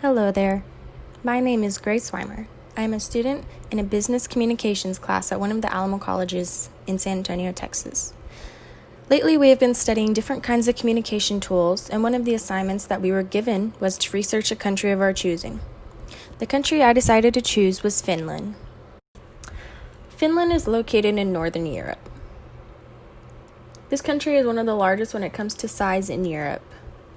Hello there. My name is Grace Weimer. I am a student in a business communications class at one of the Alamo colleges in San Antonio, Texas. Lately, we have been studying different kinds of communication tools, and one of the assignments that we were given was to research a country of our choosing. The country I decided to choose was Finland. Finland is located in Northern Europe. This country is one of the largest when it comes to size in Europe.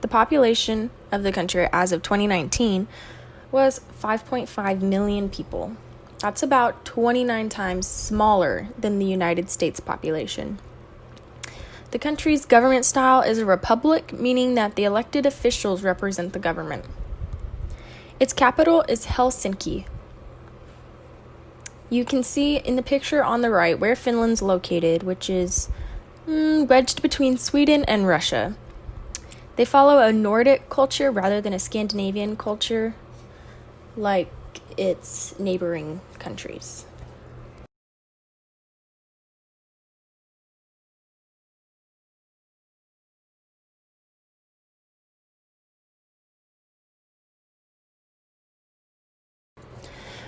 The population of the country as of 2019 was 5.5 million people. That's about 29 times smaller than the United States population. The country's government style is a republic, meaning that the elected officials represent the government. Its capital is Helsinki. You can see in the picture on the right where Finland's located, which is wedged between Sweden and Russia. They follow a Nordic culture rather than a Scandinavian culture like its neighboring countries.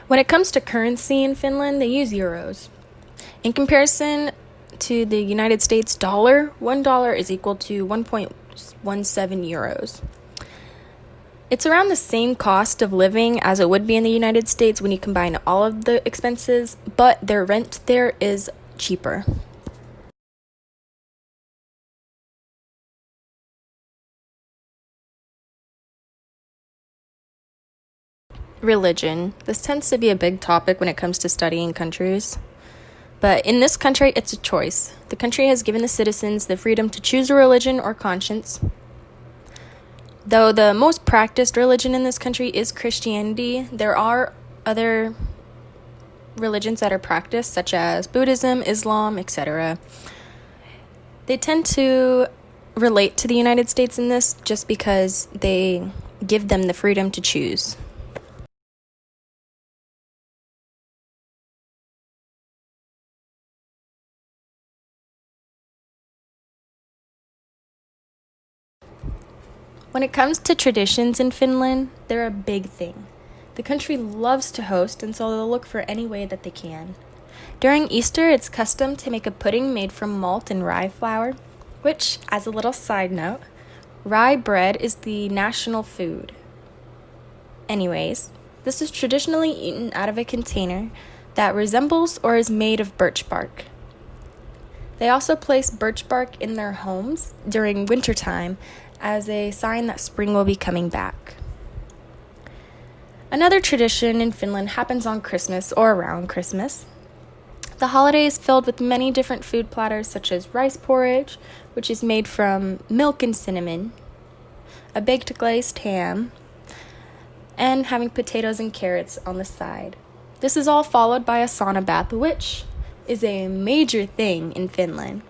When it comes to currency in Finland, they use euros. In comparison to the United States dollar, $1 is equal to 1.17 euros. It's around the same cost of living as it would be in the United States when you combine all of the expenses, but their rent there is cheaper. Religion. This tends to be a big topic when it comes to studying countries. But in this country, it's a choice. The country has given the citizens the freedom to choose a religion or conscience. Though the most practiced religion in this country is Christianity, there are other religions that are practiced, such as Buddhism, Islam, etc. They tend to relate to the United States in this just because they give them the freedom to choose. When it comes to traditions in Finland, they're a big thing. The country loves to host, and so they'll look for any way that they can. During Easter, it's custom to make a pudding made from malt and rye flour, which, as a little side note, rye bread is the national food. Anyways, this is traditionally eaten out of a container that resembles or is made of birch bark. They also place birch bark in their homes during wintertime as a sign that spring will be coming back. Another tradition in Finland happens on Christmas or around Christmas. The holiday is filled with many different food platters such as rice porridge, which is made from milk and cinnamon, a baked glazed ham, and having potatoes and carrots on the side. This is all followed by a sauna bath, which is a major thing in Finland.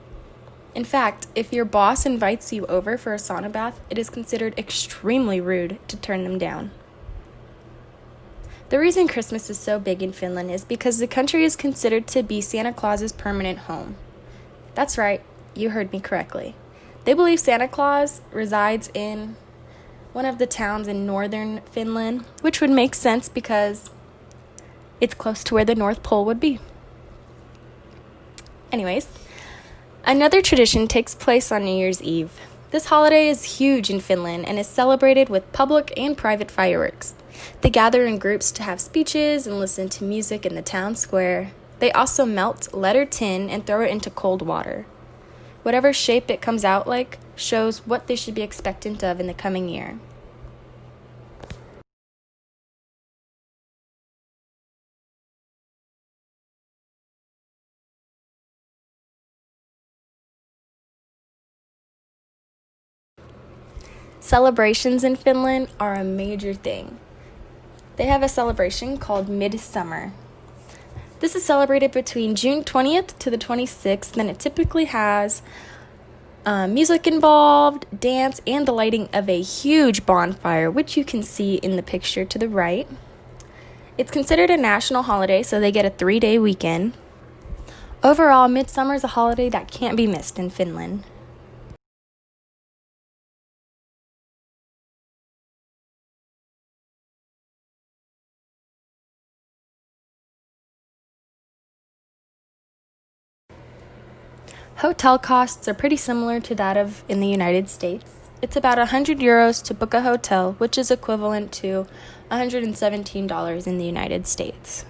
In fact, if your boss invites you over for a sauna bath, it is considered extremely rude to turn them down. The reason Christmas is so big in Finland is because the country is considered to be Santa Claus's permanent home. That's right, you heard me correctly. They believe Santa Claus resides in one of the towns in northern Finland, which would make sense because it's close to where the North Pole would be. Anyways, another tradition takes place on New Year's Eve. This holiday is huge in Finland and is celebrated with public and private fireworks. They gather in groups to have speeches and listen to music in the town square. They also melt lead or tin and throw it into cold water. Whatever shape it comes out like shows what they should be expectant of in the coming year. Celebrations in Finland are a major thing. They have a celebration called Midsummer. This is celebrated between June 20th to the 26th, and it typically has music involved, dance, and the lighting of a huge bonfire, which you can see in the picture to the right. It's considered a national holiday, so they get a 3-day weekend. Overall, Midsummer is a holiday that can't be missed in Finland. Hotel costs are pretty similar to that of in the United States. It's about €100 to book a hotel, which is equivalent to $117 in the United States.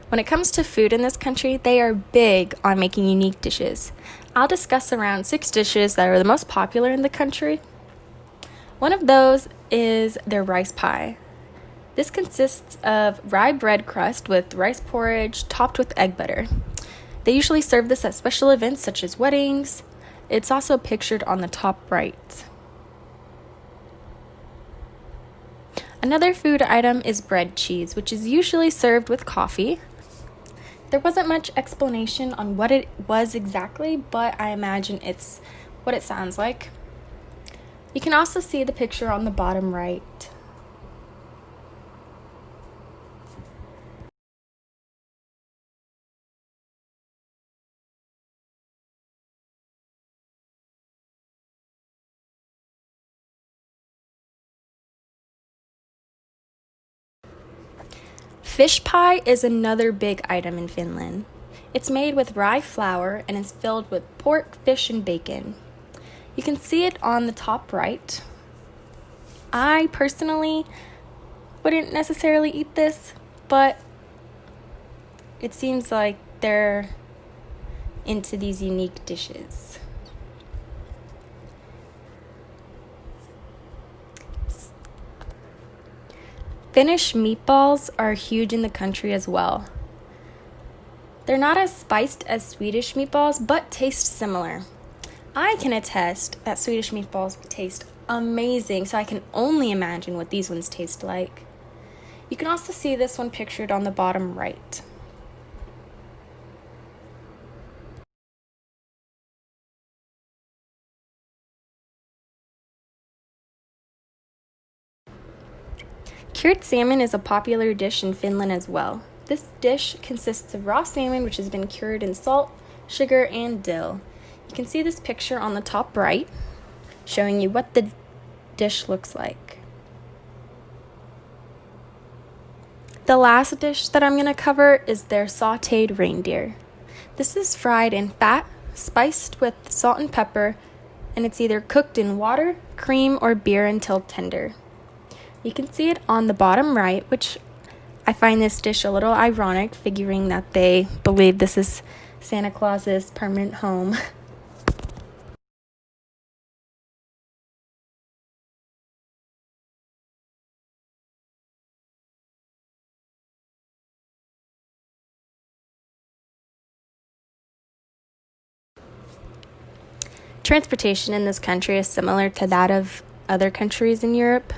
When it comes to food in this country, they are big on making unique dishes. I'll discuss around 6 dishes that are the most popular in the country. One of those is their rice pie. This consists of rye bread crust with rice porridge topped with egg butter. They usually serve this at special events such as weddings. It's also pictured on the top right. Another food item is bread cheese, which is usually served with coffee. There wasn't much explanation on what it was exactly, but I imagine it's what it sounds like. You can also see the picture on the bottom right. Fish pie is another big item in Finland. It's made with rye flour and is filled with pork, fish, and bacon. You can see it on the top right. I personally wouldn't necessarily eat this, but it seems like they're into these unique dishes. Finnish meatballs are huge in the country as well. They're not as spiced as Swedish meatballs, but taste similar. I can attest that Swedish meatballs taste amazing, so I can only imagine what these ones taste like. You can also see this one pictured on the bottom right. Cured salmon is a popular dish in Finland as well. This dish consists of raw salmon which has been cured in salt, sugar, and dill. You can see this picture on the top right, showing you what the dish looks like. The last dish that I'm going to cover is their sautéed reindeer. This is fried in fat, spiced with salt and pepper, and it's either cooked in water, cream, or beer until tender. You can see it on the bottom right, which I find this dish a little ironic, figuring that they believe this is Santa Claus's permanent home. Transportation in this country is similar to that of other countries in Europe.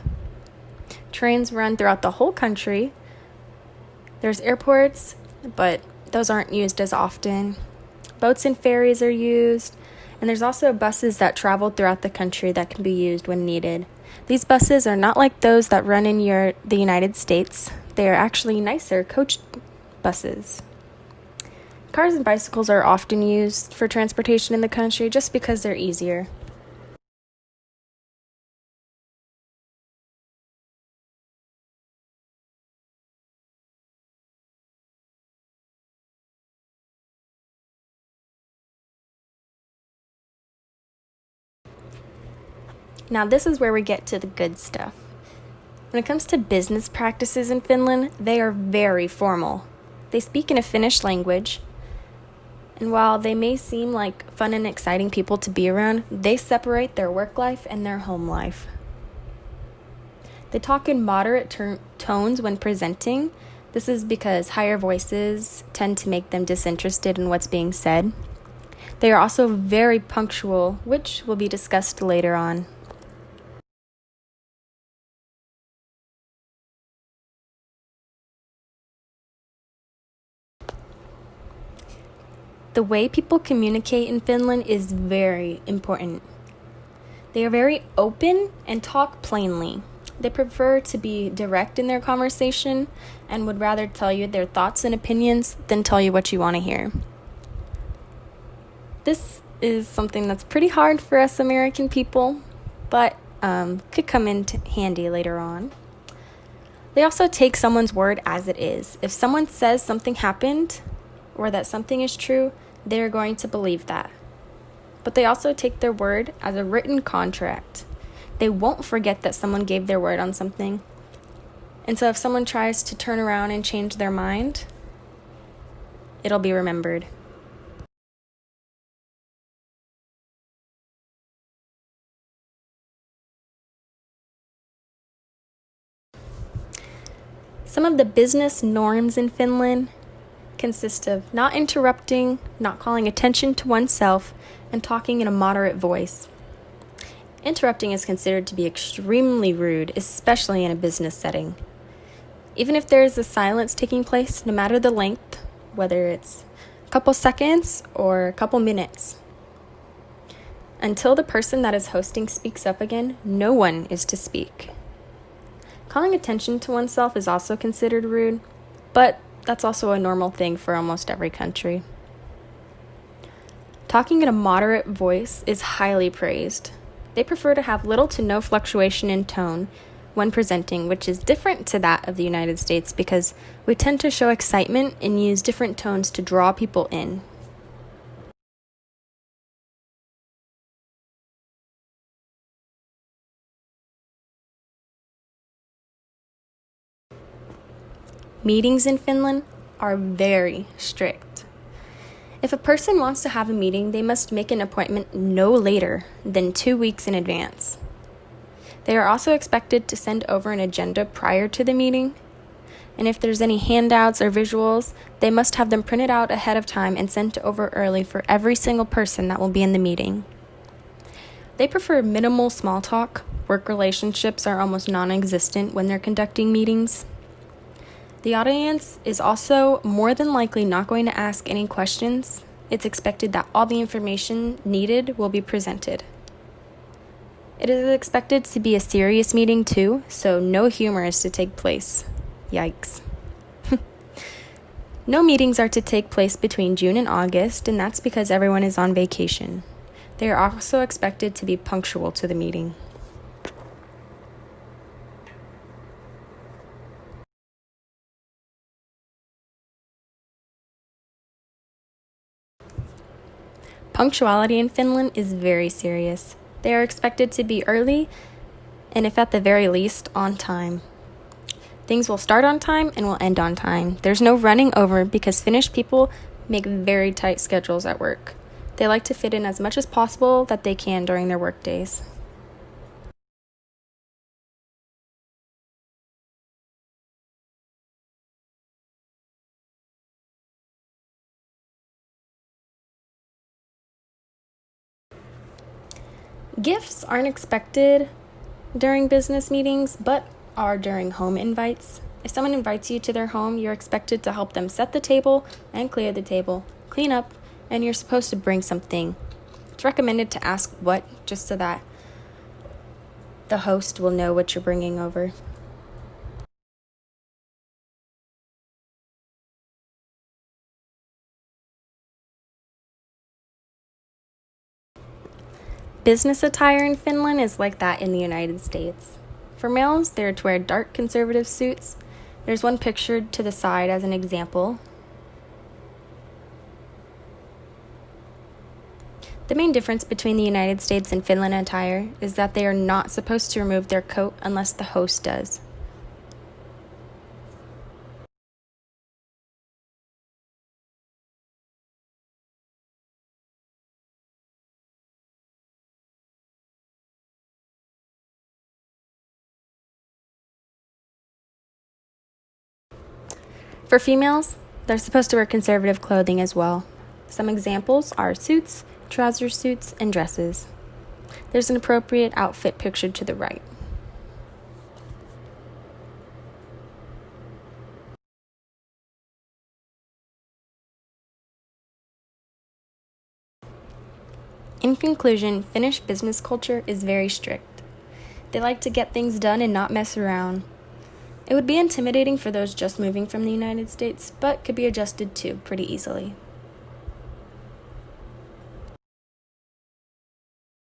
Trains run throughout the whole country. There's airports, but those aren't used as often. Boats and ferries are used, and there's also buses that travel throughout the country that can be used when needed. These buses are not like those that run in the United States. They are actually nicer coach buses. Cars and bicycles are often used for transportation in the country just because they're easier. Now this is where we get to the good stuff. When it comes to business practices in Finland, they are very formal. They speak in a Finnish language, and while they may seem like fun and exciting people to be around, they separate their work life and their home life. They talk in moderate tones when presenting. This is because higher voices tend to make them disinterested in what's being said. They are also very punctual, which will be discussed later on. The way people communicate in Finland is very important. They are very open and talk plainly. They prefer to be direct in their conversation and would rather tell you their thoughts and opinions than tell you what you want to hear. This is something that's pretty hard for us American people, but could come in handy later on. They also take someone's word as it is. If someone says something happened or that something is true, they're going to believe that. But they also take their word as a written contract. They won't forget that someone gave their word on something. And so if someone tries to turn around and change their mind, it'll be remembered. Some of the business norms in Finland consist of not interrupting, not calling attention to oneself, and talking in a moderate voice. Interrupting is considered to be extremely rude, especially in a business setting. Even if there is a silence taking place, no matter the length, whether it's a couple seconds or a couple minutes, until the person that is hosting speaks up again, no one is to speak. Calling attention to oneself is also considered rude, but that's also a normal thing for almost every country. Talking in a moderate voice is highly praised. They prefer to have little to no fluctuation in tone when presenting, which is different to that of the United States because we tend to show excitement and use different tones to draw people in. Meetings in Finland are very strict. If a person wants to have a meeting, they must make an appointment no later than 2 weeks in advance. They are also expected to send over an agenda prior to the meeting, and if there's any handouts or visuals, they must have them printed out ahead of time and sent over early for every single person that will be in the meeting. They prefer minimal small talk. Work relationships are almost non-existent when they're conducting meetings. The audience is also more than likely not going to ask any questions. It's expected that all the information needed will be presented. It is expected to be a serious meeting too, so no humor is to take place. Yikes. No meetings are to take place between June and August, and that's because everyone is on vacation. They are also expected to be punctual to the meeting. Punctuality in Finland is very serious. They are expected to be early, and if at the very least, on time. Things will start on time and will end on time. There's no running over because Finnish people make very tight schedules at work. They like to fit in as much as possible that they can during their work days. Gifts aren't expected during business meetings, but are during home invites. If someone invites you to their home, you're expected to help them set the table and clear the table, clean up, and you're supposed to bring something. It's recommended to ask what, just so that the host will know what you're bringing over. Business attire in Finland is like that in the United States. For males, they are to wear dark conservative suits. There's one pictured to the side as an example. The main difference between the United States and Finland attire is that they are not supposed to remove their coat unless the host does. For females, they're supposed to wear conservative clothing as well. Some examples are suits, trouser suits, and dresses. There's an appropriate outfit pictured to the right. In conclusion, Finnish business culture is very strict. They like to get things done and not mess around. It would be intimidating for those just moving from the United States, but could be adjusted to pretty easily.